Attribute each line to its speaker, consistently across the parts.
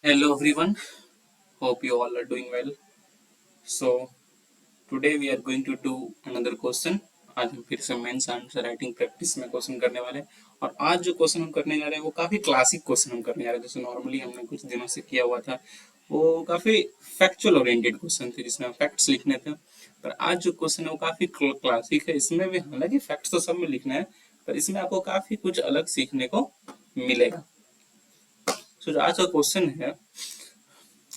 Speaker 1: Hello everyone, hope you all are doing well. So today we are going to do another question. आज हम फिर से mains answer writing practice में question करने वाले हैं और आज जो क्वेश्चन हम करने जा रहे हैं वो काफी क्लासिक क्वेश्चन हम करने जा रहे हैं। जैसे नॉर्मली हमने कुछ दिनों से किया हुआ था वो काफी फैक्चुअल ओरिएंटेड क्वेश्चन थे जिसमें फैक्ट्स लिखने थे, पर आज जो क्वेश्चन है वो काफी क्लासिक है। इसमें भी हालांकि फैक्ट्स तो सब में लिखना है, पर इसमें आपको काफी कुछ अलग सीखने को मिलेगा। तो जो आज का क्वेश्चन है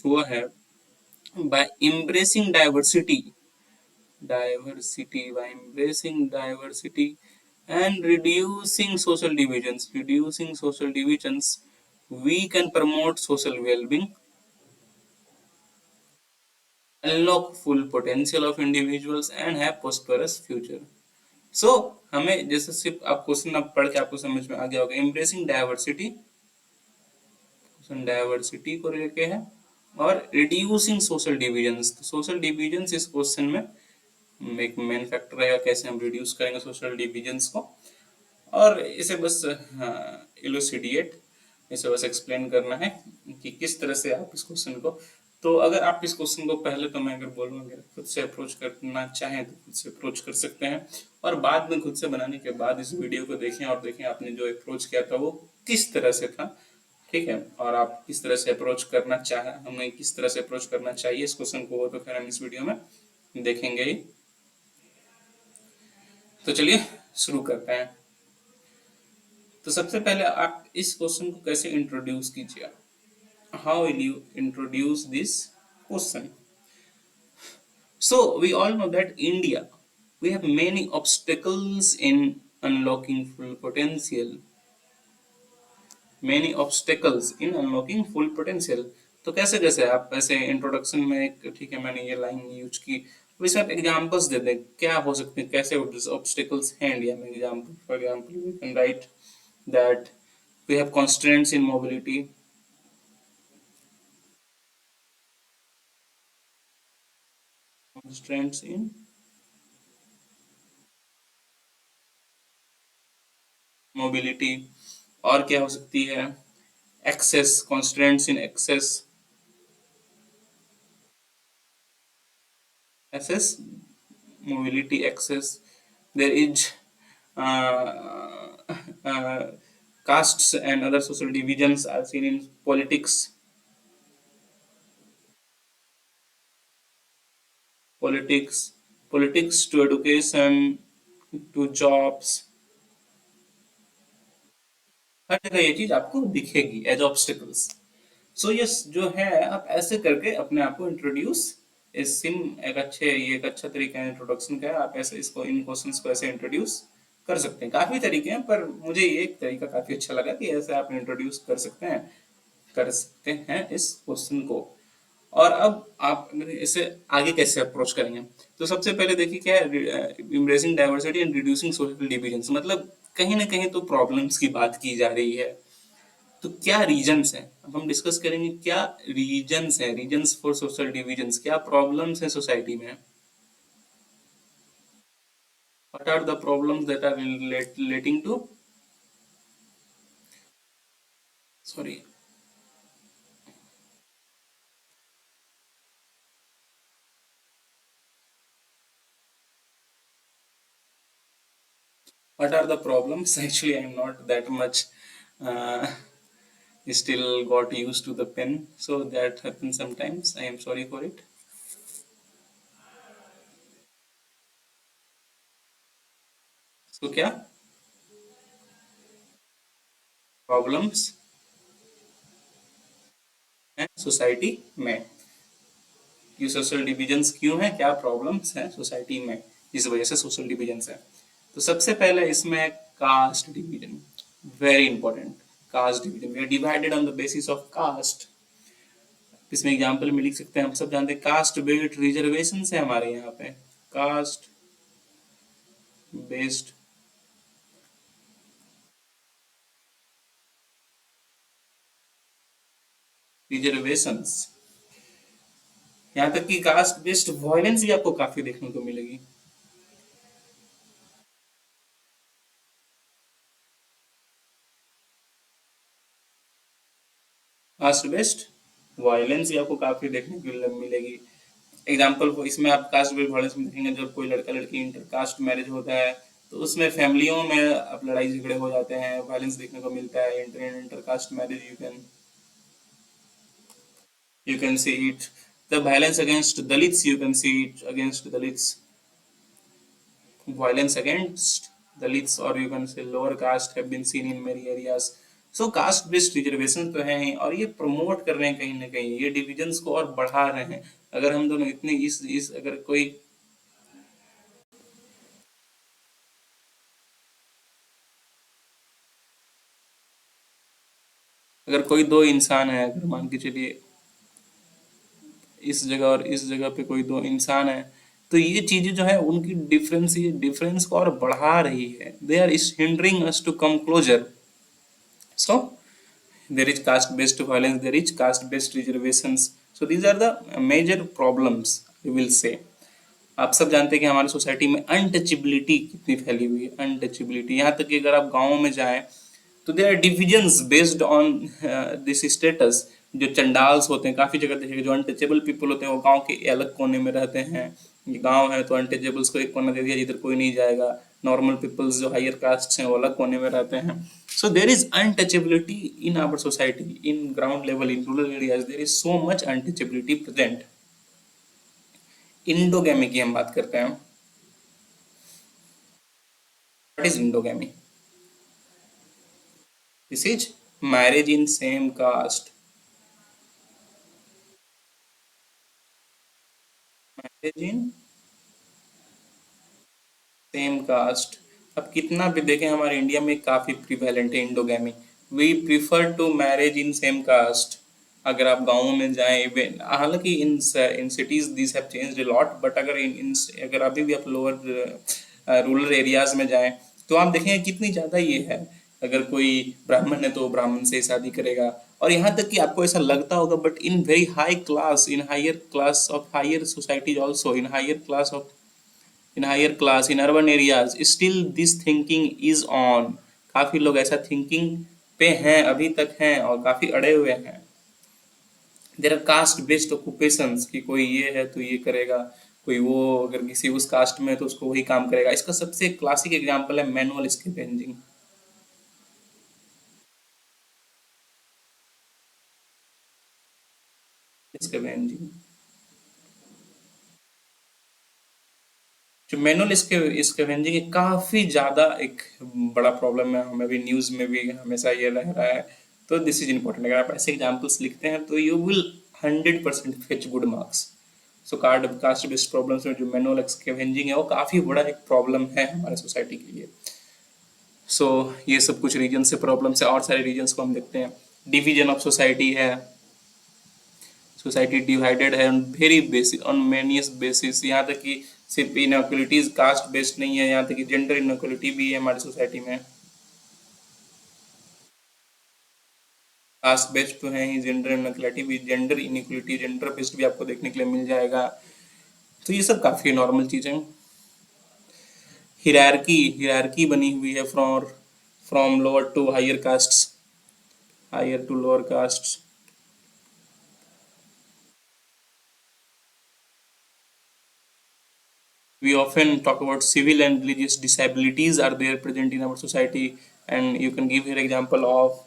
Speaker 1: वो है, by embracing diversity and reducing social divisions, we can promote social well-being, unlock full potential of individuals and have prosperous future. So हमें जैसे सिर्फ आप क्वेश्चन आप पढ़ के आपको समझ में आ गया होगा, एम्ब्रेसिंग डाइवर्सिटी को लेके है और रिड्यूसिंग सोशल डिविजन्स। तो सोशल डिविजन्स इस क्वेश्चन में एक मेन फैक्टर रहेगा, कैसे हम रिड्यूस करेंगे सोशल डिविजन्स को। और इसे बस इलुसिडिएट, इसे बस एक्सप्लेन करना है कि किस तरह से आप इस क्वेश्चन को, तो अगर आप इस क्वेश्चन को पहले तो मैं अगर बोलूँ अगर खुद से अप्रोच करना चाहें तो खुद से अप्रोच कर सकते हैं, और बाद में खुद से बनाने के बाद इस वीडियो को देखें और देखें आपने जो अप्रोच किया था वो किस तरह से था। ठीक है, और आप किस तरह से अप्रोच करना चाहे, हमें किस तरह से अप्रोच करना चाहिए इस क्वेश्चन को, वो तो खैर हम इस वीडियो में देखेंगे ही। तो चलिए शुरू करते हैं। तो सबसे पहले आप इस क्वेश्चन को कैसे इंट्रोड्यूस कीजिए, how will you introduce this question. So we all know that India, we have many obstacles in unlocking full potential, many obstacles in unlocking full potential। तो कैसे कैसे आप ऐसे इंट्रोडक्शन में एक, ठीक है मैंने ये लाइन यूज की, अब इसमें आप एग्जांपल्स दे दें क्या हो सकते हैं, कैसे ऑब्स्टिकल्स हैं इंडिया में। Example for example we can write that we have constraints in constraints in mobility। और क्या हो सकती है, access, constraints in access, mobility, access। There is uh, uh, castes and other social divisions are seen in politics, politics to education to jobs। हर जगह ये चीज आपको दिखेगी एज ऑब्स्टिकल्स। सो ये जो है आप ऐसे करके अपने आप को इंट्रोड्यूस, इस सिम एक अच्छे, ये एक अच्छा तरीका है इंट्रोडक्शन का है। आप ऐसे इसको, इन क्वेश्चंस को ऐसे इंट्रोड्यूस कर सकते हैं। काफी तरीके हैं पर मुझे ये एक तरीका काफी अच्छा लगा कि ऐसे आप इंट्रोड्यूस कर सकते हैं इस क्वेश्चन को। और अब आप इसे आगे कैसे अप्रोच करेंगे, तो सबसे पहले देखिए क्या है, embracing diversity and reducing social divisions, मतलब कहीं ना कहीं तो प्रॉब्लम्स की बात की जा रही है। तो क्या रीजंस हैं, अब हम डिस्कस करेंगे क्या रीजंस हैं, रीजंस फॉर सोशल डिविजन्स, क्या प्रॉब्लम्स हैं सोसाइटी में, what are the problems that are relating to, sorry, what are the problems actually I'm not that much uh, still got used to the pen, so that happens sometimes, I am sorry for it। तो क्या problems हैं society में, ये social divisions क्यों है, क्या problems हैं society में जिस वजह से सोशल डिविजन्स है। तो सबसे पहले इसमें caste division, very important. Caste division, we are divided on the basis of caste. इसमें एग्जांपल में लिख सकते हैं, हम सब जानते हैं कास्ट बेस्ड रिजर्वेशन है हमारे यहाँ पे, कास्ट बेस्ड रिजर्वेशंस, यहाँ तक कि कास्ट बेस्ड वायलेंस भी आपको काफी देखने को मिलेगी। कास्ट बेस्ड वायलेंस भी आपको काफी देखने को मिलेगी। एग्जाम्पल इसमें आप कास्ट बेस्ड वायलेंस में देखेंगे, जब कोई लड़का लड़की इंटर कास्ट मैरिज होता है तो उसमें फैमिलियों में अब लड़ाई झगड़े हो जाते हैं, वायलेंस देखने को मिलता है। Inter caste marriage you can see it. The violence against Dalits, you can see it against Dalits. Violence against Dalits, or you can say lower caste, have been seen in many areas. So caste based reservation तो है ही, और ये promote कर रहे हैं कहीं ना कहीं, ये डिविजन्स को और बढ़ा रहे हैं। अगर हम दोनों इतने इस अगर कोई अगर कोई दो इंसान है, अगर मान के चलिए इस जगह और इस जगह पे कोई दो इंसान है, तो ये चीजें जो है उनकी डिफरेंस को और बढ़ा रही है। They are is hindering us to come closer. So there is caste based violence, there is caste based reservations. So these are the major problems, we will say. आप सब जानते हैं कि हमारी सोसाइटी में अनटचेबिलिटी कितनी फैली हुई है। अनटचेबिलिटी, यहाँ तक कि अगर आप गाँव में जाएं तो there are divisions based on this status. जो चंडाल्स होते हैं, काफी जगह देखेंगे जो अनटचेबल पीपल होते हैं वो गांव के अलग कोने में रहते हैं। ये गांव है तो अनटचेबल्स को एक कोना दे दिया जिधर कोई नहीं जाएगा। नॉर्मल पीपल्स जो हायर कास्ट हैं वो अलग कोने में रहते हैं। So there is untouchability in our society, in ground level, in rural areas there is so much untouchability present. Endogamy की हम बात करते हैं। What is endogamy? This is marriage in same caste. Marriage in same caste. अब कितना भी देखें हमारे इंडिया में काफी प्रिवेलेंट है endogamy. We prefer to marriage in same caste. अगर आप गाँव में जाएं, हालांकि in cities this have changed a lot, but अगर अगर अभी भी आप लोअर रूरल एरियाज में जाएं तो आप देखेंगे कितनी ज्यादा ये है। अगर कोई ब्राह्मण है तो ब्राह्मण से ही शादी करेगा। और यहाँ तक कि आपको ऐसा लगता होगा, but in very high class, in higher class of higher societies also, in higher class, in urban areas, still this thinking is on. काफी लोग ऐसा थिंकिंग पे हैं, अभी तक हैं और काफी अड़े हुए हैं। There are caste based occupations, कि कोई ये है तो ये करेगा, कोई वो अगर किसी उस कास्ट में है तो उसको वही काम करेगा। इसका सबसे क्लासिक एग्जांपल है मैनुअल स्केवेंजिंग। स्केवेंजिंग जो मैनुअल स्केवेंजिंग है, काफी ज्यादा एक बड़ा प्रॉब्लम है, हमें भी न्यूज में भी हमेशा ये रह रहा है। तो दिस इज इम्पोर्टेंट। अगर आप ऐसे एग्जाम्पल्स लिखते हैं तो you will 100% fetch good marks. So caste based problems में जो मैनुअल स्केवेंजिंग है वो काफी बड़ा एक प्रॉब्लम है हमारे सोसाइटी के लिए। सो ये सब कुछ रीजन से प्रॉब्लम्स है, और सारे रीजन्स को हम देखते हैं। डिवीजन ऑफ सोसाइटी है, सोसाइटी डिवाइडेड है ऑन वेरी बेसिस, ऑन मेनियस बेसिस। यहाँ तक कि सिर्फ इनक्वलिटीज कास्ट बेस्ड नहीं है, यहाँ तक कि जेंडर इनक्वलिटी भी है हमारी सोसाइटी में। कास्ट बेस्ड तो है ही, जेंडर इनक्वलिटी भी, जेंडर इनक्वलिटी जेंडर बेस्ड भी आपको देखने के लिए मिल जाएगा। तो ये सब काफी नॉर्मल चीजें। हिरारकी बनी हुई है from from lower to higher caste, higher to lower caste. We often talk about civil and religious disabilities are there present in our society, and you can give here example of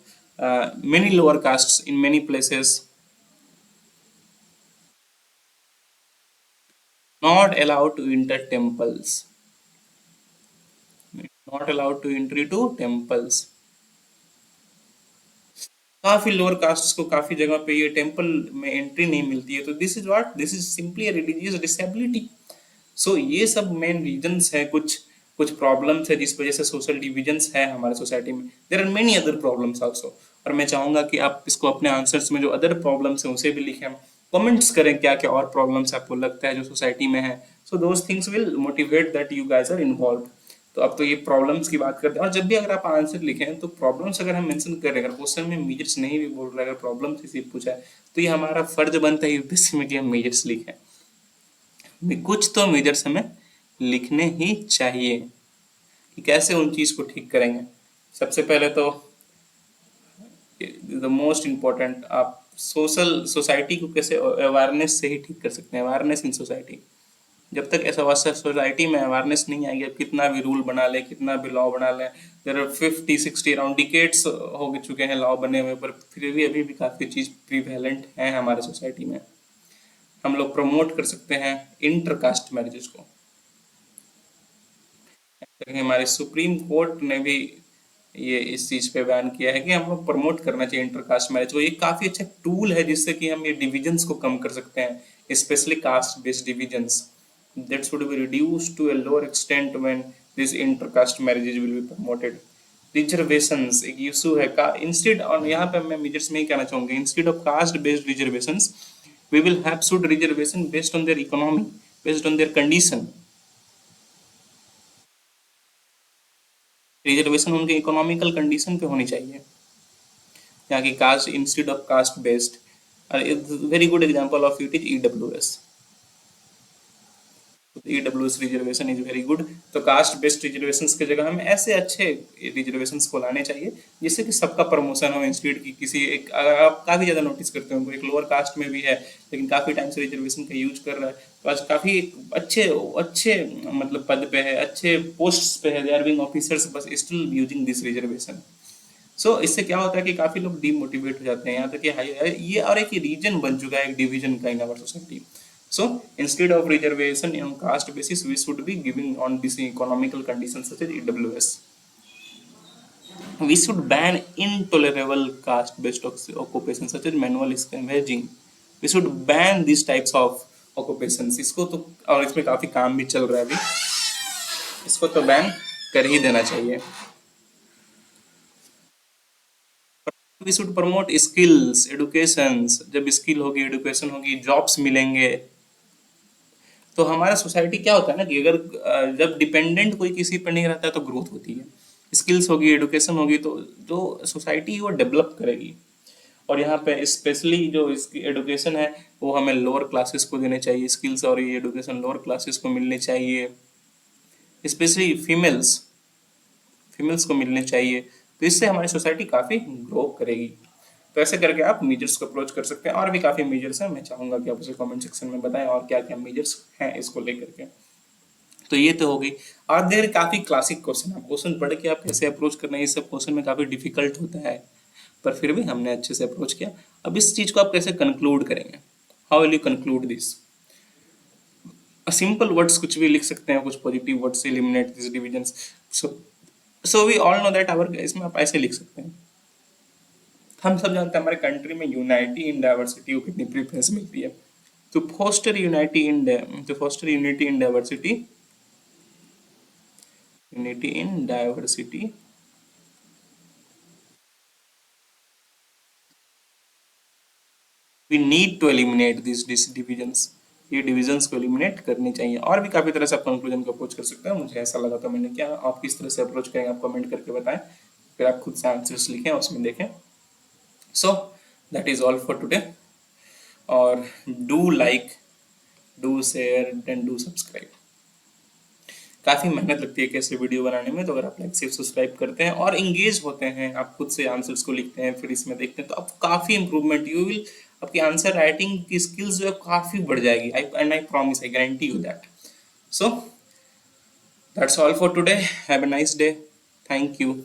Speaker 1: many lower castes in many places not allowed to enter temples, not allowed to entry to temples। काफी lower caste को काफी जगह पे ये temple में entry नहीं मिलती है। तो this is what, this is simply a religious disability. So ये सब मेन रीजंस है, कुछ कुछ प्रॉब्लम्स है जिस वजह से सोशल डिविजन्स है हमारे सोसाइटी में। There are many other problems also, और मैं चाहूंगा कि आप इसको अपने आंसर्स में जो अदर प्रॉब्लम्स हैं उसे भी लिखें, कमेंट्स करें क्या क्या और प्रॉब्लम्स आपको लगता है जो सोसाइटी में है। So those things will motivate that you guys are involve. तो अब तो ये प्रॉब्लम्स की बात करते हैं, और जब भी अगर आप आंसर लिखें तो प्रॉब्लम्स अगर हम मेंशन करें, अगर क्वेश्चन में मेजर्स नहीं भी बोल रहे, अगर प्रॉब्लम से सिर्फ पूछा है तो ये हमारा फर्ज बनता है यूपीएससी में कि हम मेजर्स लिखें। कुछ तो मेजर्स हमें लिखने ही चाहिए कि कैसे उन चीज को ठीक करेंगे। सबसे पहले तो द मोस्ट इम्पोर्टेंट, आप सोशल सोसाइटी को कैसे अवेयरनेस से ही ठीक कर सकते हैं, अवेयरनेस इन सोसाइटी। जब तक ऐसा वैसा सोसाइटी में अवेयरनेस नहीं आएगी, अब कितना भी रूल बना ले, कितना भी लॉ बना ले, देयर आर 50-60 अराउंड डिकेड्स हो चुके हैं लॉ बने हुए, पर फिर भी अभी भी काफ़ी चीज़ प्रीवेलेंट है हमारे सोसाइटी में। हम लोग प्रमोट कर सकते हैं इंटरकास्ट मैरिजेस को। हमारे सुप्रीम कोर्ट ने भी ये इस चीज पे बैन किया है कि हम लोग प्रमोट करना चाहिए इंटरकास्ट मैरिज को। ये काफी अच्छा टूल है जिससे कि हम ये डिविजन्स को कम कर सकते हैं, specially caste based divisions that should be reduced to a lower extent when these intercaste marriages will be promoted. Reservations एक इशू है का, इंस्टेड और यहाँ पे मैं मेजर्स में ही कहना चाहूंगा, instead of caste based reservations we will have should reservation based on their economy, based on their condition। Reservation उनके इकोनॉमिकल कंडीशन पे होनी चाहिए, यहाँ की caste instead of caste based. Very good example of it is EWS. EWS reservation is very good. तो caste based reservation की जगह हमें ऐसे अच्छे रिजर्वेशन को लाने चाहिए जिससे कि सबका प्रमोशन हो, इंस्टेड की किसी एक, अगर आप काफी ज्यादा नोटिस करते हो एक लोअर कास्ट में भी है लेकिन काफी टाइम से रिजर्वेशन का यूज कर रहा है, तो आज काफी अच्छे अच्छे मतलब पद पे है, अच्छे पोस्ट पे है, दे आर बीइंग ऑफिसर्स, बस स्टिल यूजिंग दिस रिजर्वेशन। सो इससे क्या होता है कि काफी लोग डीमोटिवेट हो जाते हैं, यहाँ तक कि ये और एक रीजन बन चुका है, एक डिवीजन का in our society. So instead of reservation on caste basis, we should be giving on this economical conditions such as EWS. We should ban intolerable caste-based occupations such as manual scavenging. We should ban these types of occupations. इसको तो, और इसमें काफी काम भी चल रहा है अभी, इसको तो बैन कर ही देना चाहिए। We should promote skills, educations। जब स्किल होगी, एडुकेशन होगी, जॉब्स मिलेंगे, तो हमारा सोसाइटी क्या होता है ना कि अगर जब डिपेंडेंट कोई किसी पर नहीं रहता है तो ग्रोथ होती है। स्किल्स होगी, एडुकेशन होगी, तो जो सोसाइटी वो डेवलप करेगी। और यहाँ पे स्पेशली जो इसकी एडुकेशन है वो हमें लोअर क्लासेस को देने चाहिए, स्किल्स और ये एडुकेशन लोअर क्लासेस को मिलने चाहिए, स्पेशली फीमेल्स फीमेल्स को मिलने चाहिए। तो इससे हमारी सोसाइटी काफ़ी ग्रो करेगी। तो ऐसे करके आप मेजर्स को अप्रोच कर सकते हैं, और भी काफ़ी मेजर्स हैं, मैं चाहूँगा कि आप उसे कमेंट सेक्शन में बताएं और क्या क्या मेजर्स हैं इसको लेकर के। तो ये तो हो गई। और देर काफ़ी क्लासिक क्वेश्चन है, क्वेश्चन पढ़ के आप कैसे अप्रोच करना है, ये सब क्वेश्चन में काफ़ी डिफिकल्ट होता है, पर फिर भी हमने अच्छे से अप्रोच किया। अब इस चीज़ को आप कैसे कंक्लूड करेंगे, how will you conclude this? Simple words कुछ भी लिख सकते हैं, कुछ positive words, eliminate this divisions. So we all know that our, इसमें आप ऐसे लिख सकते हैं, हम सब जानते हैं हमारे कंट्री में यूनाइटी इन डाइवर्सिटी को कितनी प्रेफरेंस मिलती है। तो foster unity in unity in diversity, unity in diversity, we need to eliminate this divisions. ये डिविजन्स को एलिमिनेट करनी चाहिए। और भी काफी तरह से आप कंक्लूजन को अप्रोच कर सकते हैं, मुझे ऐसा लगा तो मैंने क्या, आप किस तरह से अप्रोच करेंगे आप कमेंट करके बताएं, फिर आप खुद से आंसर्स लिखें उसमें देखें। So that is all for today, और do like, do share and do subscribe. काफ़ी मेहनत लगती है कैसे वीडियो बनाने में, तो अगर आप लाइक शेयर सब्सक्राइब करते हैं और इंगेज होते हैं, आप खुद से आंसर्स को लिखते हैं फिर इसमें देखते हैं, तो आप काफ़ी इंप्रूवमेंट, यू विल, आपकी आंसर राइटिंग की स्किल्स जो है काफ़ी बढ़ जाएगी। I promise, I guarantee you that. So that's all for today, have a nice day, thank you.